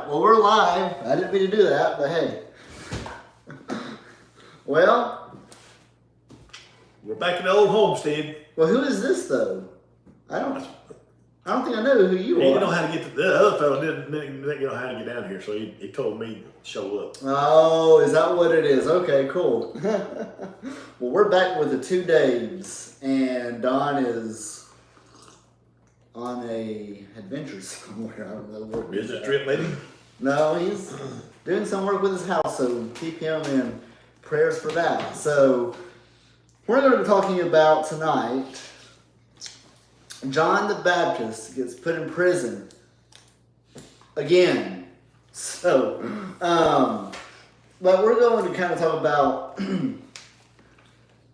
right. Well, we're live. I didn't mean to do that, but hey. Well, we're back in the old homestead. Well, who is this though? I don't think I know who you are. He didn't know how to get to the other fellow didn't know how to get down here, so he told me to show up. Oh, is that what it is? Okay, cool. Well, we're back with the two Daves, and Don is on a adventure somewhere. I don't know where. Business trip, maybe? No, he's doing some work with his house, so keep him in prayers for that. So we're going to be talking about tonight. John the Baptist gets put in prison again. So, but we're going to kind of talk about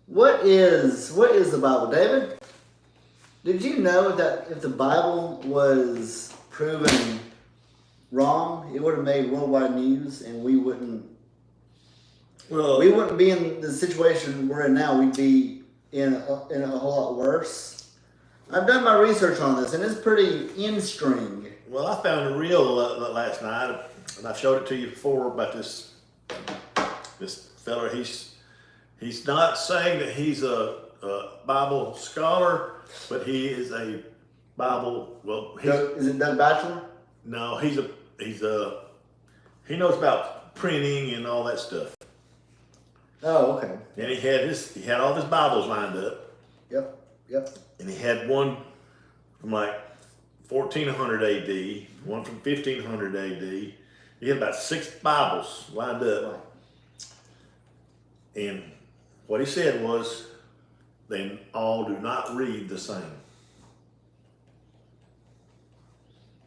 what is the Bible, David? Did you know that if the Bible was proven wrong, it would have made worldwide news, and we wouldn't be in the situation we're in now. We'd be in a whole lot worse. I've done my research on this, and it's pretty in-string. Well, I found a reel last night, and I've showed it to you before about this fella. He's not saying that he's a Bible scholar, but he is a Bible. Well, Is it Doug Batchelor? No, he knows about printing and all that stuff. Oh, okay. And he had all his Bibles lined up. Yep. And he had one from like 1400 AD, one from 1500 AD. He had about 6 Bibles lined up. Right. And what he said was, they all do not read the same.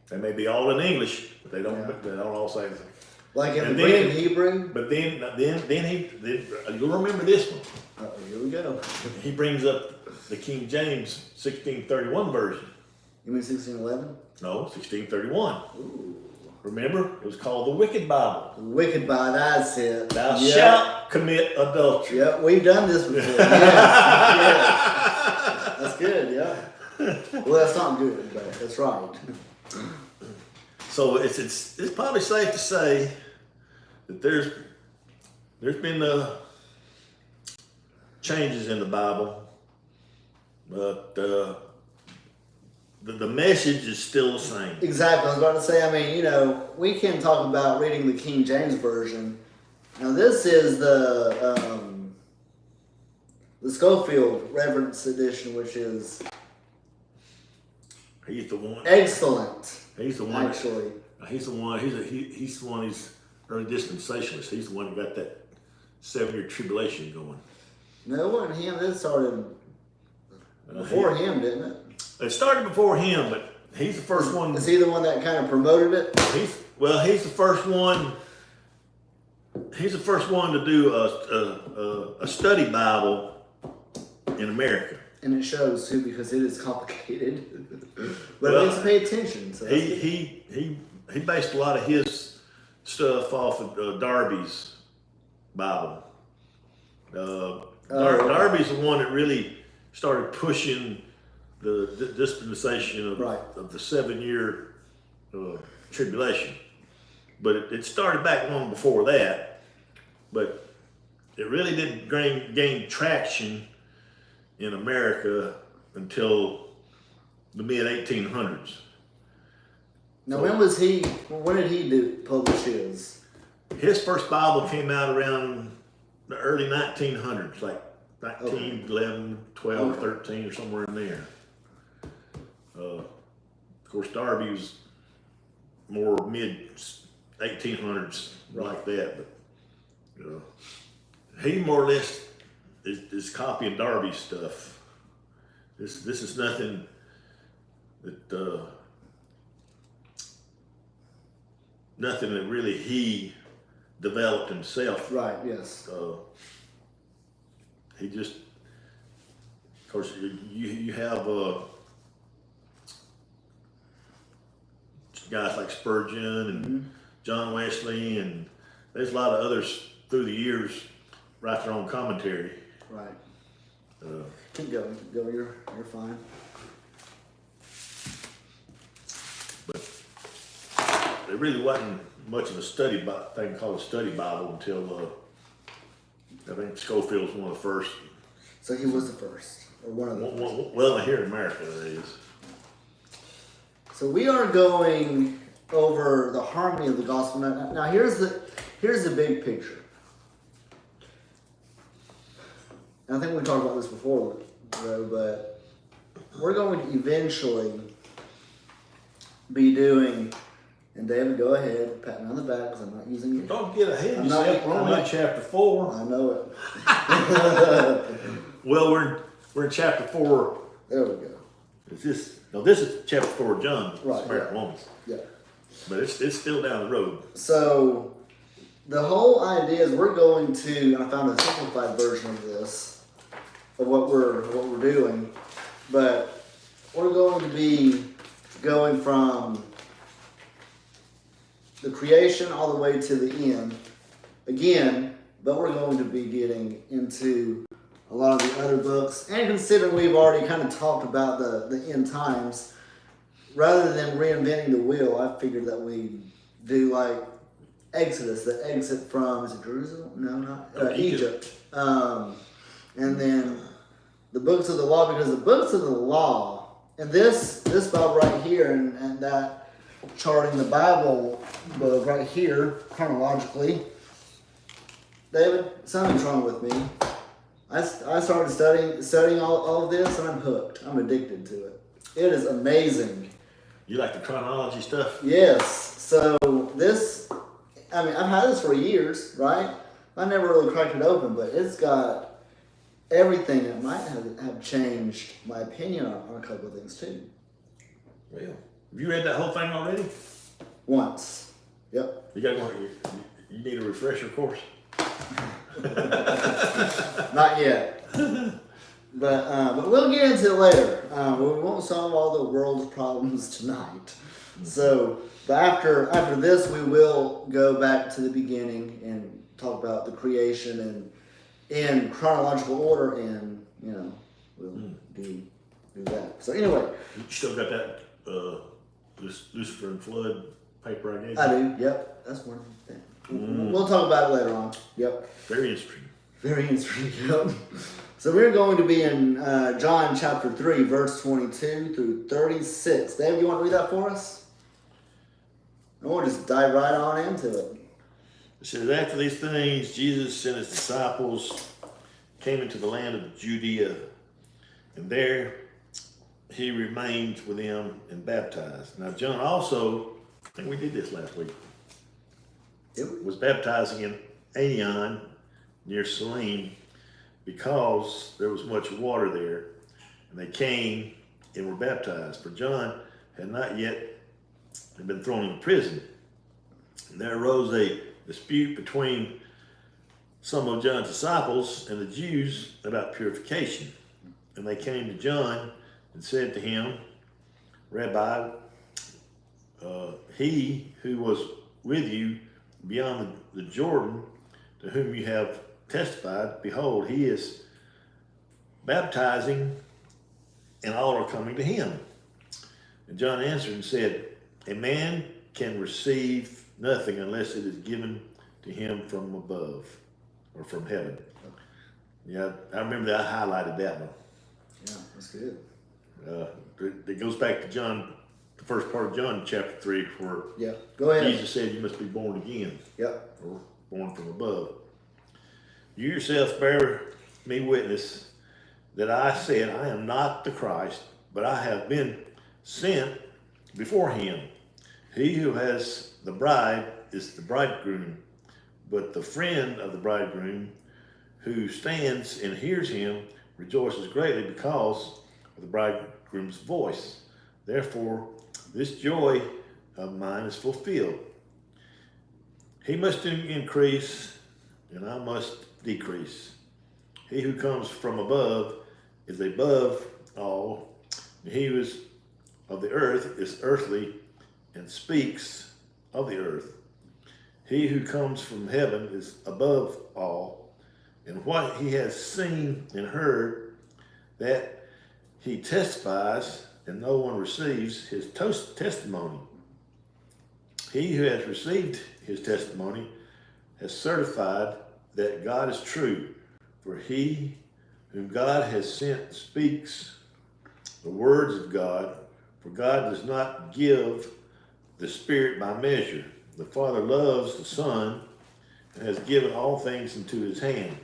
They may be all in English, but they don't all say the same. Like in the Greek and Hebrew? But then you'll remember this one. Here we go. He brings up the King James 1631 version. You mean 1611? No, 1631. Ooh. Remember? It was called the Wicked Bible. The Wicked Bible, that's it. Thou shalt commit adultery. Yep, we've done this before. Yes. That's good, yeah. Well, that's not good, but that's right. So it's probably safe to say that there's been changes in the Bible, but the message is still the same. Exactly. I was about to say, I mean, we can talk about reading the King James Version. Now, this is the Schofield Reference Edition, which is He's the one. Excellent. He's the one. Actually, he's the one. He's the one. He's early dispensationalist. He's the one who got that 7-year tribulation going. No, it wasn't him. That started before him, didn't it? It started before him, but he's the first one. Is he the one that kind of promoted it? He's the first one. He's the first one to do a study Bible in America. And it shows too, because it is complicated. But it needs to pay attention. So he based a lot of his stuff off of Darby's Bible. Darby's the one that really started pushing the dispensation of the 7-year tribulation. But it started back long before that. But it really didn't gain traction in America until the mid-1800s. Now, when did he publish his? His first Bible came out around the early 1900s, like 1911, 12, 13, or somewhere in there. Of course, Darby was more mid-1800s, like that. But he more or less is copying Darby's stuff. This is nothing that really he developed himself. Right. Yes. He just, of course, you have guys like Spurgeon and John Wesley, and there's a lot of others through the years write their own commentary. Right. Keep going. You're fine. But there really wasn't much of a thing called a study Bible until I think Schofield was one of the first. So he was the first, or one of the first. Well, here in America, that is. So we are going over the harmony of the gospel. Now here's the big picture. And I think we talked about this before, though, but we're going to eventually be doing, and David, go ahead, pat me on the back because I'm not using it. Don't get ahead of yourself. We're only in chapter 4. I know it. Well, we're in chapter 4. There we go. This is chapter 4 of John, Right, Samaritan yeah. Woman. Yeah. But it's still down the road. So the whole idea is we're going to, and I found a simplified version of this, of what we're doing, but we're going to be going from the creation all the way to the end again, but we're going to be getting into a lot of the other books, and considering we've already kind of talked about the end times, rather than reinventing the wheel, I figured that we do like Exodus, the exit from, is it Jerusalem? No, not Egypt. And then the books of the law, because the books of the law, and this Bible right here, and that charting the Bible book right here, chronologically, David, something's wrong with me. I started studying all of this, and I'm hooked. I'm addicted to it. It is amazing. You like the chronology stuff? Yes. So this, I mean, I've had this for years, right? I never really cracked it open, but it's got everything that might have changed my opinion on a couple of things too. Well, have you read that whole thing already? Once. Yep. You got one. You need a refresher course. Not yet. But we'll get into it later. We won't solve all the world's problems tonight. So, but after this, we will go back to the beginning and talk about the creation and in chronological order, and we'll do that. So anyway, You still got that Lucifer and Flood paper I gave you? I do. Yep, that's one thing. We'll talk about it later on. Yep. Very interesting. Very interesting. Yep. So we're going to be in John chapter 3, verse 22 through 36. Dave, you want to read that for us? And we'll just dive right on into it. It says, after these things, Jesus and his disciples came into the land of Judea, and there he remained with them and baptized. Now, John also, I think we did this last week, was baptizing in Aion near Salim, because there was much water there, and they came and were baptized. For John had not yet been thrown into prison. And there arose a dispute between some of John's disciples and the Jews about purification. And they came to John and said to him, Rabbi, he who was with you beyond the Jordan, to whom you have testified, behold, he is baptizing, and all are coming to him. And John answered and said, a man can receive nothing unless it is given to him from above, or from heaven. Yeah, I remember that. I highlighted that one. Yeah, that's good. It goes back to John, the first part of John chapter 3, where go ahead. Jesus said you must be born again, Yep. or born from above. You yourself bear me witness that I said, I am not the Christ, but I have been sent before him. He who has the bride is the bridegroom, but the friend of the bridegroom who stands and hears him rejoices greatly because of the bridegroom's voice. Therefore, this joy of mine is fulfilled. He must increase, and I must decrease. He who comes from above is above all, and he who is of the earth is earthly and speaks of the earth. He who comes from heaven is above all, and what he has seen and heard, that he testifies, and no one receives his testimony. he who has received his testimony has certified that God is true. For he whom God has sent speaks the words of God. For God does not give the Spirit by measure. The Father loves the Son and has given all things into his hand.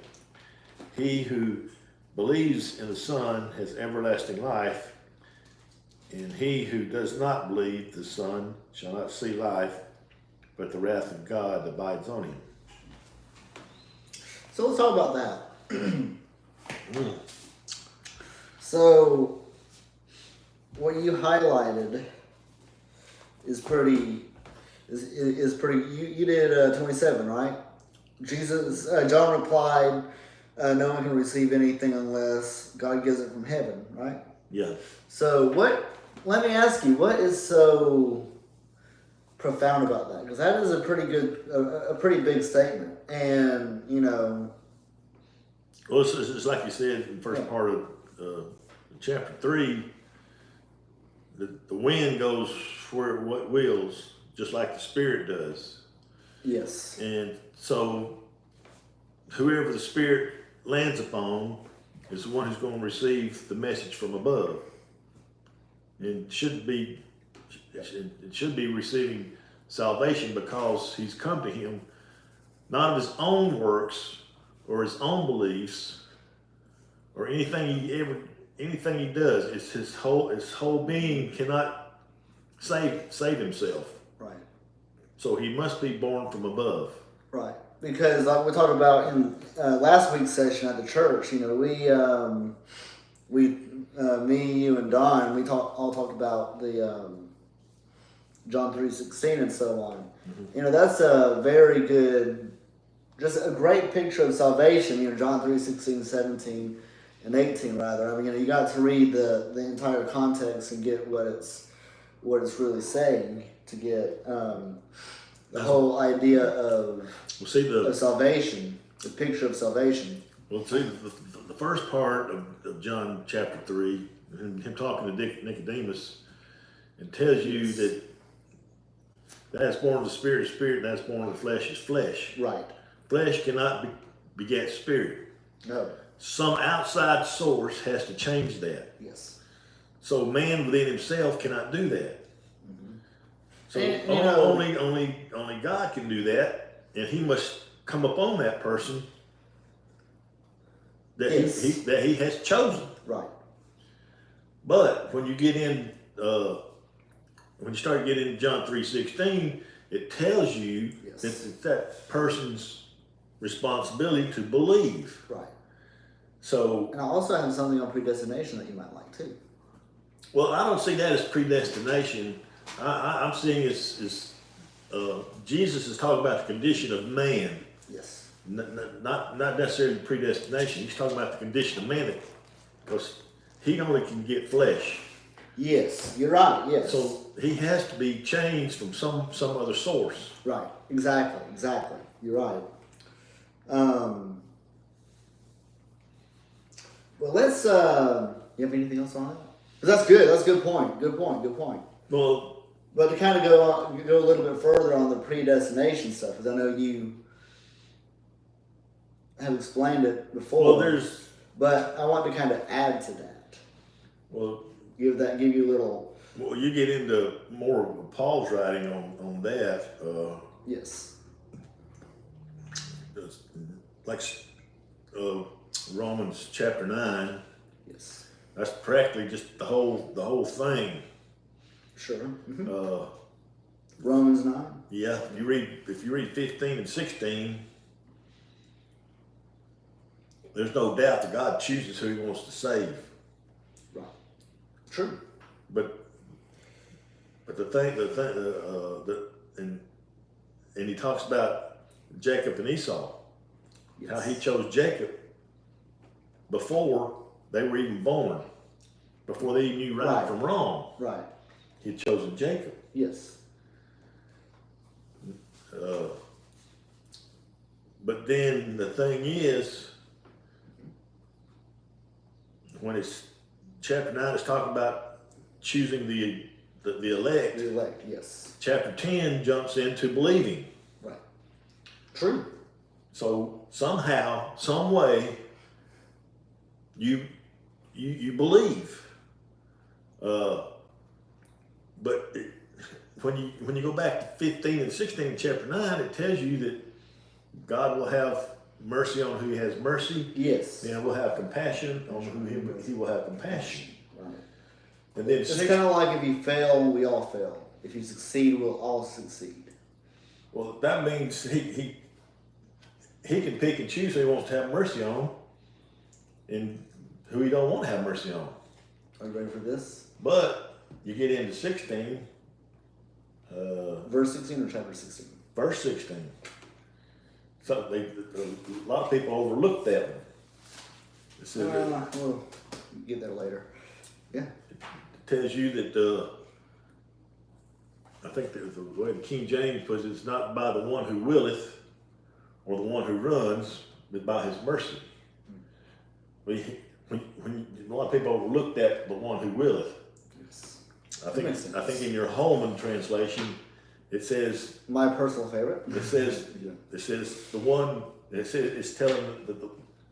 He who believes in the Son has everlasting life, and he who does not believe the Son shall not see life, but the wrath of God abides on him. So let's talk about that. So what you highlighted is pretty. You did 27, right? John replied, "No one can receive anything unless God gives it from heaven." Right? Yeah. So let me ask you, what is so profound about that? Because that is a pretty big statement, and Well, it's like you said in the first part of chapter 3. The wind goes where it wills, just like the Spirit does. yes, And so whoever the Spirit lands upon is the one who's going to receive the message from above. And it should be receiving salvation because he's come to him, not of his own works or his own beliefs or anything he does. It's his whole being cannot save himself. right. So he must be born from above. Right, because like we talked about in last week's session at the church, me, you, and Don, we all talked about the John 3:16 and so on. Mm-hmm. That's a very good, just a great picture of salvation. John 3:16, 17, and 18 rather. I mean, you got to read the entire context and get what it's really saying to get the whole idea of salvation, the picture of salvation. Well, see, the first part of John chapter 3, him talking to Nicodemus, and tells you that that's born of the Spirit is spirit, and that's born of the flesh is flesh. Right. Flesh cannot beget spirit. No. Some outside source has to change that. Yes. So man within himself cannot do that. Mm-hmm. So only God can do that, and he must come upon that person that he has chosen. Right. But when you get in, when you start getting into John 3:16, it tells you that it's that person's responsibility to believe. Right. So, and I also have something on predestination that you might like too. Well, I don't see that as predestination. I'm seeing it's Jesus is talking about the condition of man. Yes. Not necessarily predestination. He's talking about the condition of man, because he only can get flesh. Yes, you're right. Yes. So he has to be changed from some other source. Right. Exactly. You're right. Well, let's. You have anything else on it? 'Cause that's good. That's a good point. Good point. Well, but to kind of go a little bit further on the predestination stuff, because I know you have explained it before. Well, but I want to kind of add to that. Well, give you a little. Well, you get into more of Paul's writing on that. Yes. Like Romans chapter 9. Yes. That's practically just the whole thing. Sure. Mm-hmm. Romans 9. Yeah, if you read 15 and 16, there's no doubt that God chooses who He wants to save. Right. True. But and he talks about Jacob and Esau. Yes. How he chose Jacob before they were even born, before they even knew right from wrong. Right. He had chosen Jacob. Yes. But then the thing is, when it's chapter 9, it's talking about choosing the the elect. The elect, yes. Chapter 10 jumps into believing. Right. True. So somehow, some way, you believe. But when you go back to 15 and 16 in chapter 9, it tells you that God will have mercy on who he has mercy. Yes. And will have compassion on whom he will have compassion. Right. And then it's kind of like if you fail, we all fail. If you succeed, we'll all succeed. Well, that means he can pick and choose who he wants to have mercy on and who he don't want to have mercy on. Are you ready for this? But you get into 16. Verse 16 or chapter 16? Verse 16. So a lot of people overlook that one. It says we'll get there later. Yeah. It tells you that I think the way the King James puts it, it's not by the one who willeth or the one who runs, but by his mercy. When a lot of people overlook that, the one who willeth. Yes. I think in your Holman translation, it says my personal favorite. It says the one. It's telling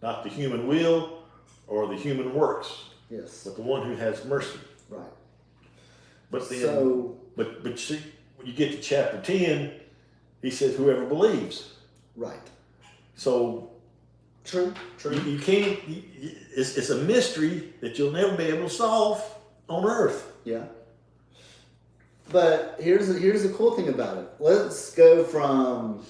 not the human will or the human works. Yes. But the one who has mercy. Right. But then, but see, when you get to chapter 10, he says whoever believes. Right. So. True. You can't. It's a mystery that you'll never be able to solve on earth. Yeah. But here's the cool thing about it. Let's go from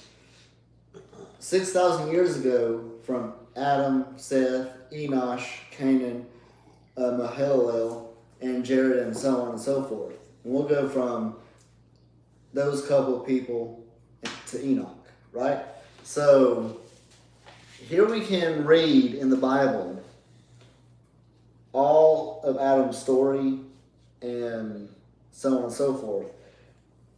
6,000 years ago, from Adam, Seth, Enosh, Canaan, Mahalalel, and Jared, and so on and so forth. And we'll go from those couple of people to Enoch, right? So here we can read in the Bible all of Adam's story and so on and so forth.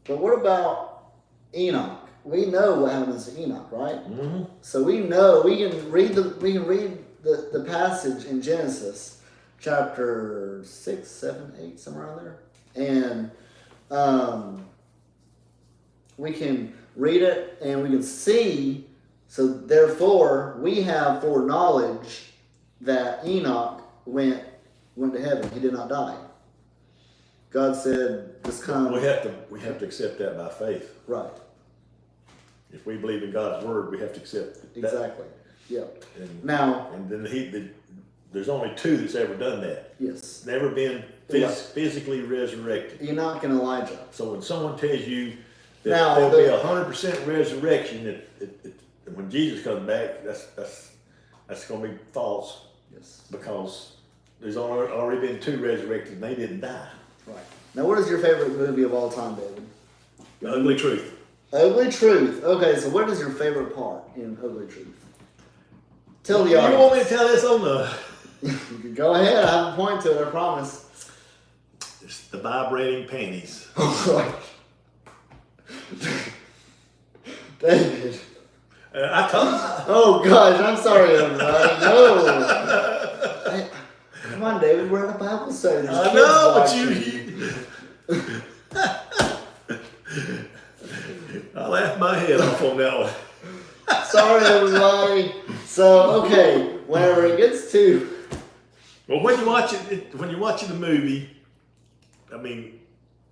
But what about Enoch? We know what happens to Enoch, right? Mm-hmm. So we know we can read the passage in Genesis chapter 6, 7, 8, somewhere around there. And we can read it and we can see. So therefore, we have foreknowledge that Enoch went to heaven. He did not die. God said, "This come." We have to accept that by faith. Right. If we believe in God's word, we have to accept that. Exactly. Yeah. And then there's only two that's ever done that. Yes. Never been physically resurrected. Enoch and Elijah. So when someone tells you that there'll be 100% resurrection, when Jesus comes back, that's going to be false. Yes. Because there's already been two resurrected and they didn't die. Right. Now, what is your favorite movie of all time, David? The Ugly Truth. Ugly Truth. Okay, so what is your favorite part in Ugly Truth? Tell the audience. You want me to tell this on the... Go ahead. I have a point to it, I promise. It's the vibrating panties. Oh, David. I told you. Oh, gosh. I'm sorry, everybody. No. Come on, David. We're in a Bible study. I know, but you I laughed my head off on that one. Sorry, everybody. So, okay, whenever it gets to... Well, when you're watching the movie, I mean,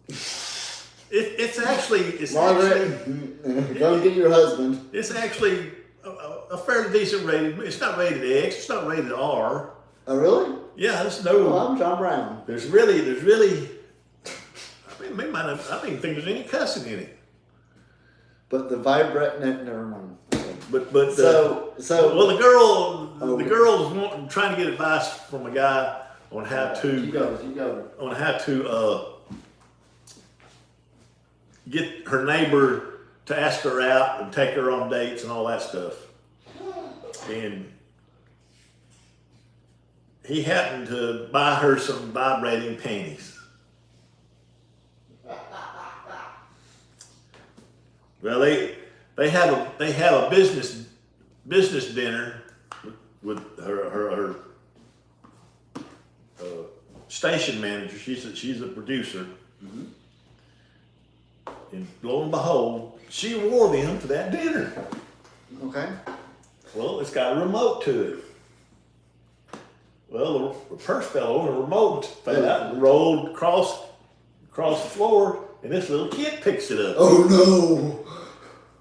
it's actually... Margaret, go get your husband. It's actually a fairly decent rated. It's not rated X. It's not rated R. Oh, really? Yeah, there's no... Well, I'm John Brown. There's really... I don't even think there's any cussing in it. But the vibrate... never mind. Okay. But so well, the girl's trying to get advice from a guy on how to you go. on how to get her neighbor to ask her out and take her on dates and all that stuff. And he happened to buy her some vibrating panties. Well, they have a business dinner with her station manager. She's a producer, and lo and behold, she wore them to that dinner. Okay. Well, it's got a remote to it. Well, the purse fell over, the remote fell out and rolled across the floor, and this little kid picks it up. Oh no!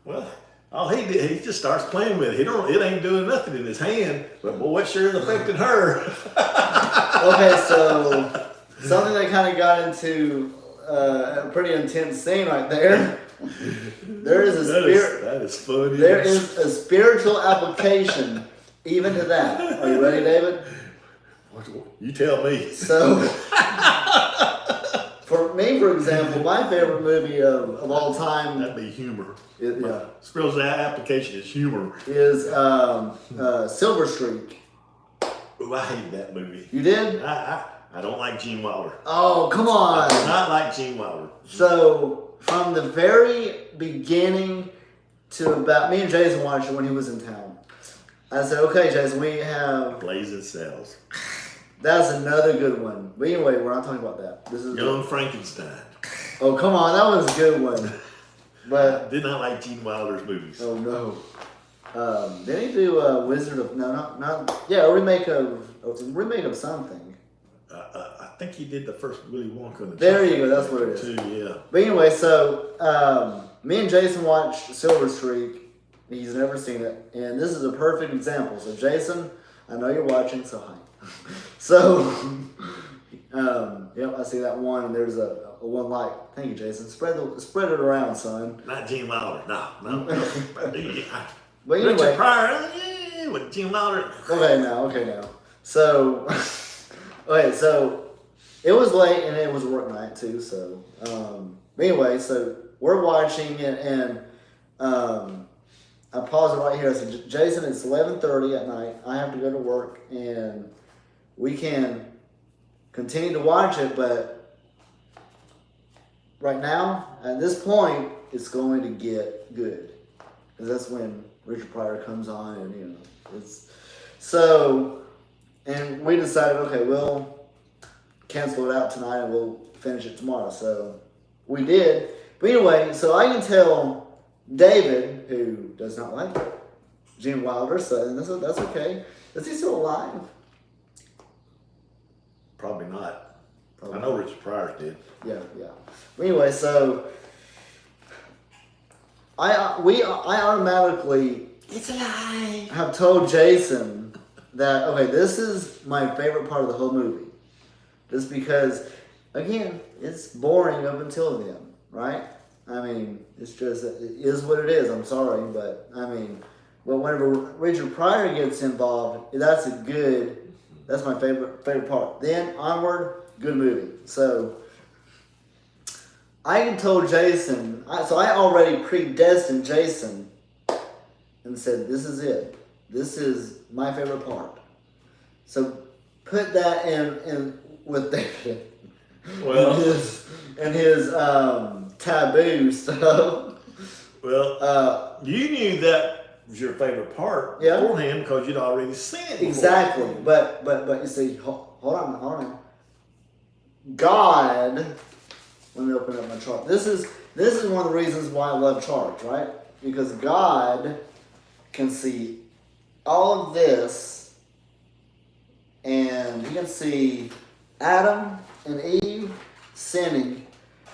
Well, all he did, he just starts playing with it. It ain't doing nothing in his hand, but boy, it sure affected her. Okay, so something that kind of got into a pretty intense scene right there. There is a spirit. That is funny. There is a spiritual application even to that. Are you ready, David? You tell me. So, for me, for example, my favorite movie of all time. That'd be humor. Yeah. Spiritual application is humor. Is Silver Streak. Ooh, I hated that movie. You did? I don't like Gene Wilder. Oh, come on. I do not like Gene Wilder. So, from the very beginning to about, me and Jason watched it when he was in town. I said, okay, Jason, we have... Blazing Saddles. That's another good one. But anyway, we're not talking about that. This is Young Frankenstein. Oh, come on. That was a good one. But... Did not like Gene Wilder's movies. Oh, no. Did he do Wizard of... No, not... Yeah, a remake of something. I think he did the first Willy Wonka. And the There you go. That's what it is. Too, yeah. But anyway, so me and Jason watched Silver Streak. He's never seen it, and this is a perfect example. So Jason, I know you're watching, so hi. So, yep, I see that one, and there's a one like. Thank you, Jason. Spread it around, son. Not Gene Wilder. No. But Richard anyway, Pryor, with Gene Wilder. Okay, now. So, okay, so it was late, and it was work night too. So, but anyway, so we're watching it, and I paused it right here. I said, Jason, it's 11:30 at night. I have to go to work, and we can continue to watch it, but right now, at this point, it's going to get good. Because that's when Richard Pryor comes on, and, it's... So, and we decided, okay, we'll cancel it out tonight, and we'll finish it tomorrow. So, we did. But anyway, so I can tell... David, who does not like Gene Wilder, so that's okay. Is he still alive? Probably not. Probably I know Richard Pryor did. Yeah. But anyway, so I automatically have told Jason that okay, this is my favorite part of the whole movie, just because again it's boring up until then, right? I mean, it's just, it is what it is. I'm sorry, but I mean, well, whenever Richard Pryor gets involved, that's my favorite part. Then onward, good movie. So I told Jason, so I already predestined Jason and said, this is it. This is my favorite part. So put that in with David. Well, and his taboo stuff. Well, you knew that was your favorite part beforehand because you'd already seen it before. Exactly, but you see, hold on. God, let me open up my chart. This is one of the reasons why I love charts, right? Because God can see all of this, and He can see Adam and Eve sinning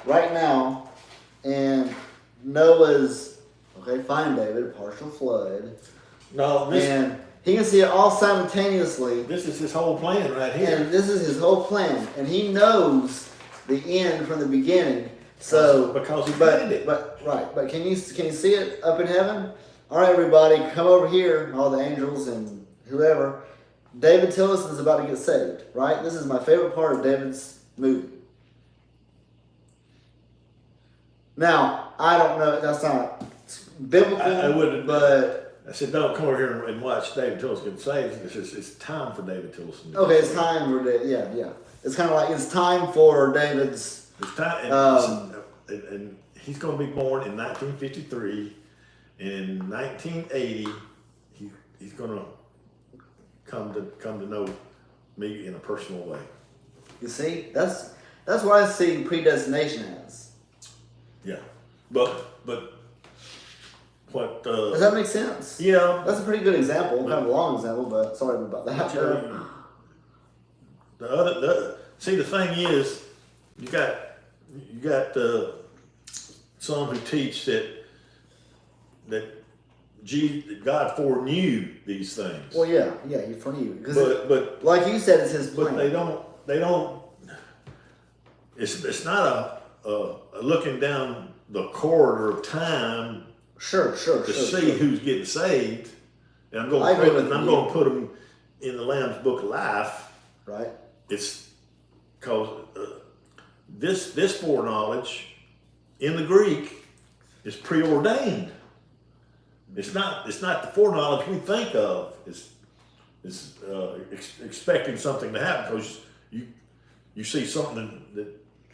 right now, and Noah's, okay, fine, David, partial flood. No, and He can see it all simultaneously. This is His whole plan right here. And this is His whole plan. And He knows the end from the beginning. So because He planned it. But can you see it up in heaven? All right, everybody, come over here, all the angels and whoever. David Tillison is about to get saved, right? This is my favorite part of David's movie. Now, I don't know, that's not biblical, I wouldn't, but... I said, don't come over here and watch David Tillison get saved. It's time for David Tillison. Okay, it's time for David, yeah. It's kind of like, it's time for David's... It's time, and he's going to be born in 1953. In 1980, he's going to come to know me in a personal way. You see, that's what I see predestination as. Yeah. but what? Does that make sense? Yeah, That's a pretty good example, kind of a long example, but sorry about that. See, the thing is, you got some who teach that God foreknew these things. Well, yeah, he foreknew. But like you said, it's his plan. But they don't. It's not a looking down the corridor of time. Sure. To see who's getting saved, and I'm going to put them in the Lamb's Book of Life. Right. It's because this foreknowledge in the Greek is preordained. It's not the foreknowledge we think of. It's expecting something to happen because you see something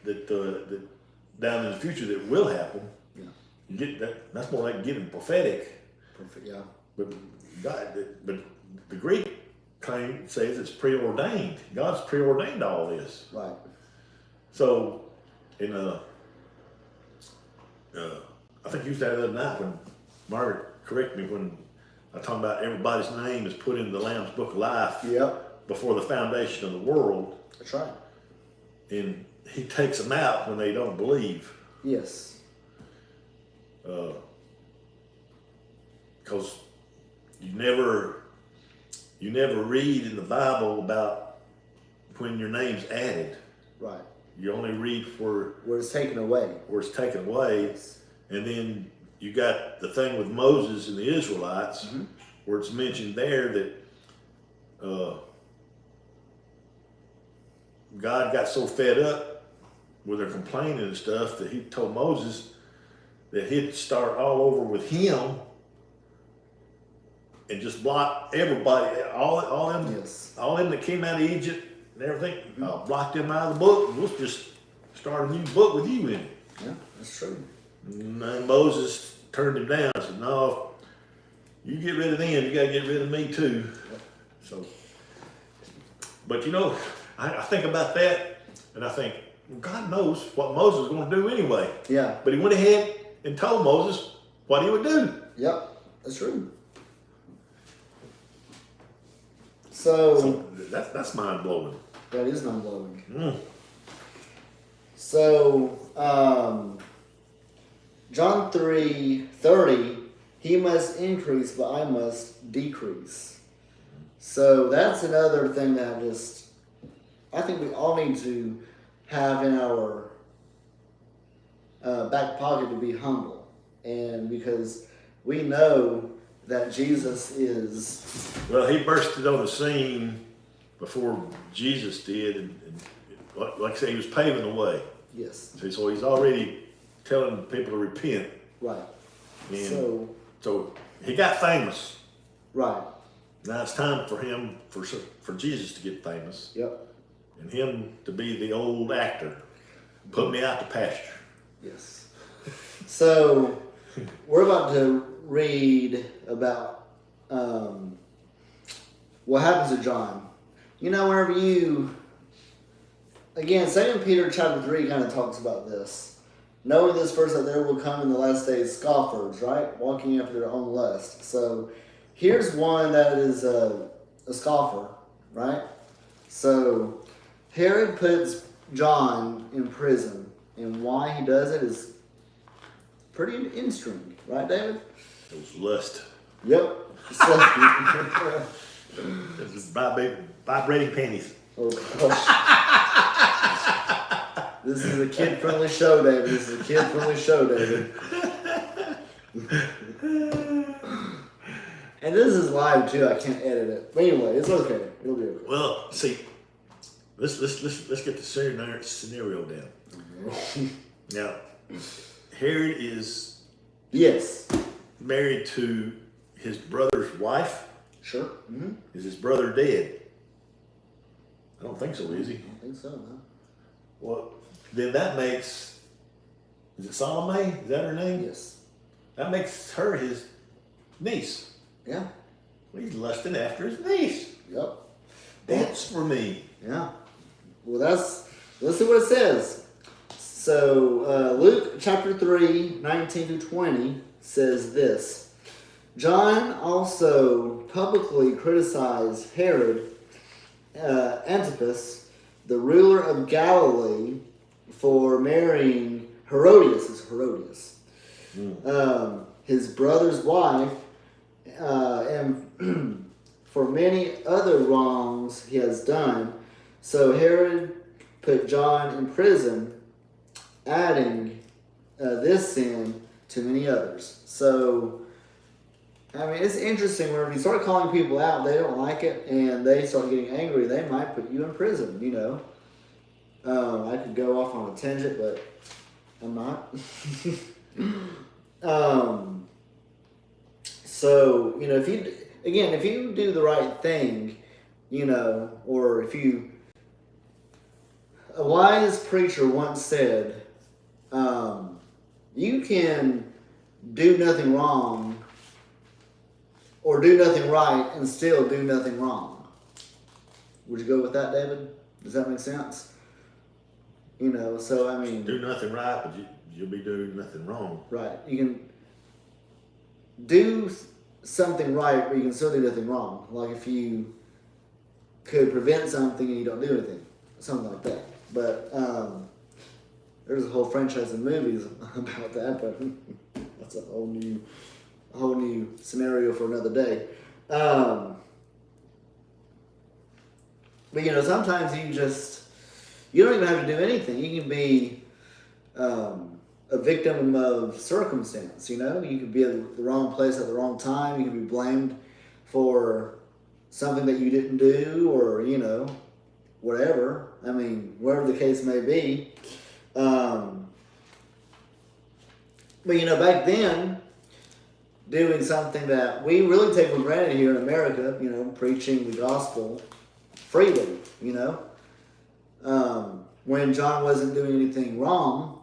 that down in the future that will happen. Yeah. You get that. That's more like getting prophetic. Perfect. Yeah. But the Greek claim says it's preordained. God's preordained all this. Right. So, I think you used that the other night when Margaret corrected me when I talked about everybody's name is put in the Lamb's Book of Life. Yep. Before the foundation of the world. That's right. And He takes them out when they don't believe. Yes. Because you never read in the Bible about when your name's added. Right. You only read where it's taken away. Where it's taken away, Yes. And then you got the thing with Moses and the Israelites, Mm-hmm. where it's mentioned there that God got so fed up with their complaining and stuff that He told Moses that He'd start all over with him and just block everybody, all them that came out of Egypt and everything, blocked them out of the book, and let's just start a new book with you in it. Yeah, that's true. And then Moses turned him down and said, no, you get rid of them, you got to get rid of me too. Yep. So, but I think about that and I think, well, God knows what Moses was going to do anyway. Yeah. But He went ahead and told Moses what He would do. Yep, that's true. So that's mind blowing. That is mind blowing. Mm. So John 3:30, He must increase, but I must decrease. So that's another thing that I think we all need to have in our back pocket to be humble. And because we know that Jesus is... Well, He bursted on the scene before Jesus did, and like I say, He was paving the way. Yes. So He's already telling people to repent. Right. And so He got famous. Right. Now it's time for for Jesus to get famous. Yep. And Him to be the old actor. Put me out to pasture. Yes. So we're about to read about what happens to John. Whenever again, 2 Peter chapter 3 kind of talks about this. Knowing this first, that there will come in the last days scoffers, right? Walking after their own lust. So here's one that is a scoffer, right? So Herod puts John in prison, and why he does it is pretty interesting, right, David? It was lust. Yep. It was vibrating panties. Oh, gosh. This is a kid-friendly show, David. This is a kid-friendly show, David. And this is live too. I can't edit it. But anyway, it's okay. It'll be okay. Well, see, let's get the scenario down. Now, Herod is married to his brother's wife. Sure. Mm-hmm. Is his brother dead? I don't think so, is he? I don't think so, no. Well, then that makes, is it Salome? Is that her name? Yes. That makes her his niece. Yeah. Well, he's lusting after his niece. Yep. Dance for me. Yeah. Well, let's see what it says. So Luke chapter 3, 19 to 20 says this. John also publicly criticized Herod Antipas, the ruler of Galilee, for marrying Herodias, his brother's wife, and for many other wrongs he has done. So Herod put John in prison, adding this sin to many others. So, I mean, it's interesting where if you start calling people out, they don't like it, and they start getting angry, they might put you in prison, you know. I could go off on a tangent, but I'm not. So, you know, if you do the right thing, you know, or a wise preacher once said, you can do nothing wrong or do nothing right and still do nothing wrong. Would you go with that, David? Does that make sense? You know, so I mean... Do nothing right, but you'll be doing nothing wrong. Right. You can do something right, but you can still do nothing wrong. Like if you could prevent something and you don't do anything. Something like that. But there's a whole franchise of movies about that, but that's a whole new scenario for another day. But you know, sometimes you don't even have to do anything. You can be a victim of circumstance, you know? You could be at the wrong place at the wrong time. You can be blamed for something that you didn't do, or, you know, whatever. I mean, whatever the case may be. But, you know, back then, doing something that we really take for granted here in America, you know, preaching the gospel freely, you know. When John wasn't doing anything wrong,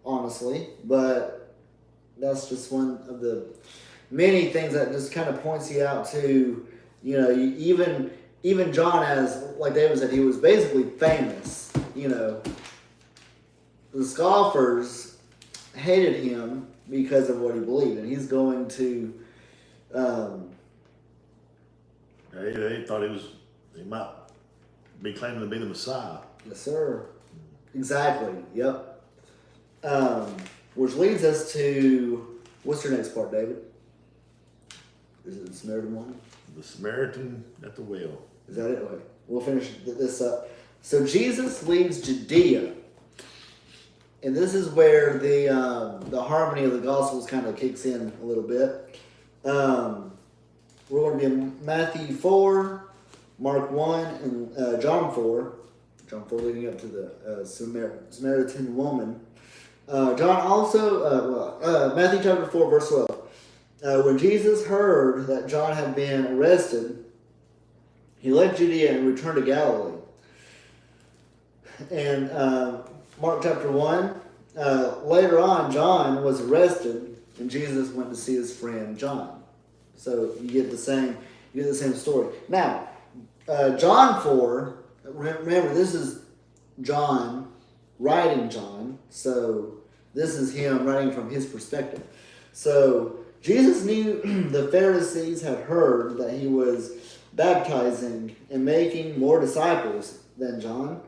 honestly, but that's just one of the many things that just kind of points you out to, you know, even John, as like David said, he was basically famous, you know. The scoffers hated him because of what he believed, and he's going to They thought he might be claiming to be the Messiah. Yes, sir. Exactly. Yep. Which leads us to, what's your next part, David? Is it the Samaritan one? The Samaritan at the well. Is that it? Okay. We'll finish this up. So Jesus leaves Judea. And this is where the harmony of the Gospels kind of kicks in a little bit. We're going to be in Matthew 4, Mark 1, and John 4. John 4 leading up to the Samaritan woman. John also, Matthew chapter 4, verse 12. When Jesus heard that John had been arrested, he left Judea and returned to Galilee. And Mark chapter 1, later on, John was arrested, and Jesus went to see his friend John. So you get the same story. Now, John 4, remember this is John writing John, so this is him writing from his perspective. So Jesus knew the Pharisees had heard that he was baptizing and making more disciples than John.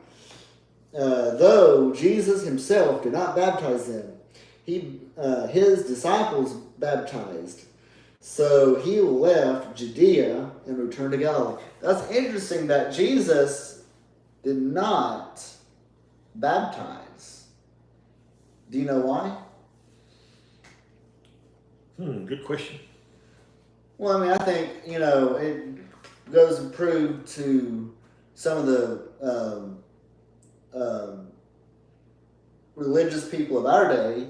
Though Jesus himself did not baptize them, his disciples baptized. So he left Judea and returned to Galilee. That's interesting that Jesus did not baptize. Do you know why? Good question. Well, I mean, I think, you know, it goes to prove to some of the religious people of our day,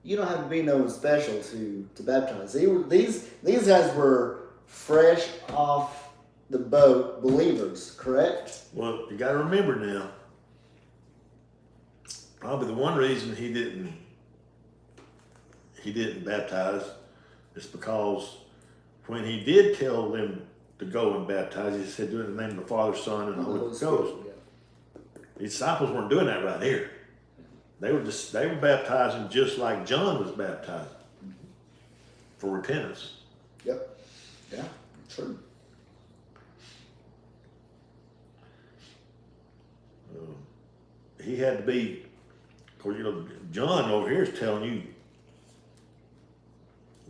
you don't have to be no one special to baptize. These guys were fresh off the boat believers, correct? Well, you got to remember now, probably the one reason he didn't baptize is because when he did tell them to go and baptize, he said, do it in the name of the Father, Son, and the Holy Ghost. Yeah. The disciples weren't doing that right here. They were baptizing just like John was baptizing for repentance. Yep. Yeah. True. He had to be, of course, John over here is telling you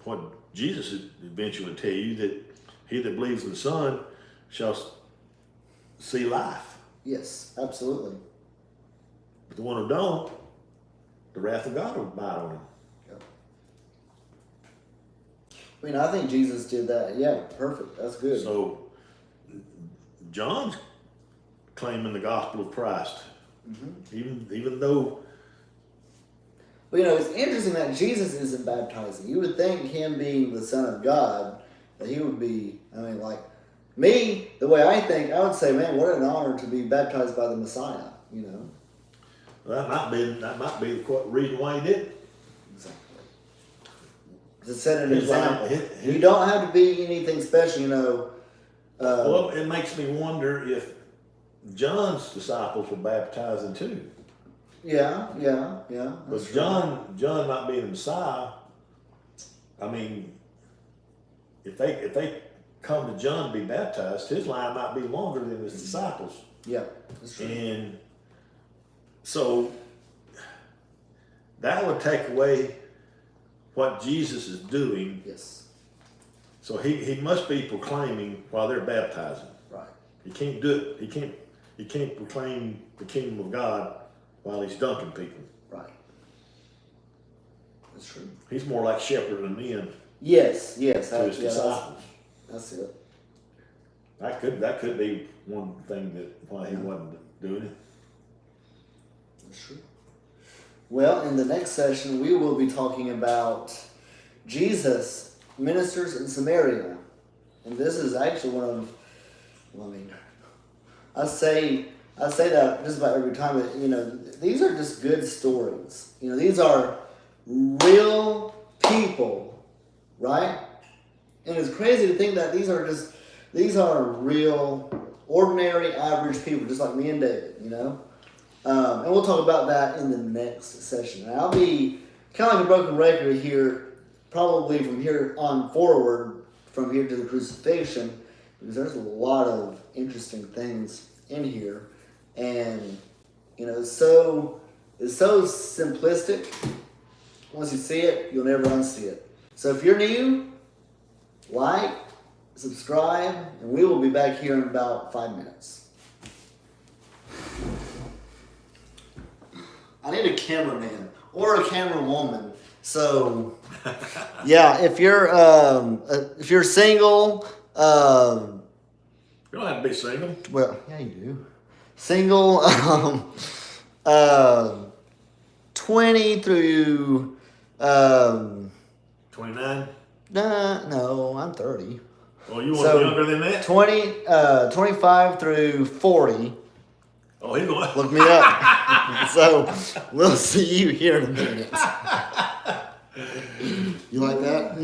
what Jesus would eventually tell you, that he that believes in the Son shall see life. Yes, absolutely. But the one who don't, the wrath of God will abide on him. Yep. I mean, I think Jesus did that. Yeah, perfect. That's good. So, John's claiming the gospel of Christ. Even though... Well, it's interesting that Jesus isn't baptizing. You would think him being the Son of God, that he would be, like me, the way I think, I would say, man, what an honor to be baptized by the Messiah, Well, that might be the reason why he did it. Exactly. To set an example. You don't have to be anything special, well, it makes me wonder if John's disciples were baptizing too. Yeah. But John not being the Messiah, if they come to John to be baptized, his line might be longer than his disciples. Yeah, that's true. And so that would take away what Jesus is doing. Yes. So he must be proclaiming while they're baptizing. Right. He can't do it. He can't proclaim the kingdom of God while he's dunking people. Right. That's true. He's more like shepherd than men. Yes. To his disciples. That's it. That could be one thing that why he wasn't doing it. That's true. Well, in the next session, we will be talking about Jesus ministers in Samaria. And this is actually one of, I say that just about every time, but, these are just good stories. These are real people, right? And it's crazy to think that these are real, ordinary, average people, just like me and David, And we'll talk about that in the next session. And I'll be kind of like a broken record here, probably from here on forward, from here to the crucifixion, because there's a lot of interesting things in here. And, it's so simplistic. Once you see it, you'll never unsee it. So if you're new, like, subscribe, and we will be back here in about 5 minutes. I need a cameraman or a camerawoman. So, yeah, if you're single, You don't have to be single. well, yeah, you do. Single, 20 through, 29. no, I'm 30. Oh, you want younger than that? 25 through 40. Oh, he's going. Look me up. So we'll see you here in a minute. You like that?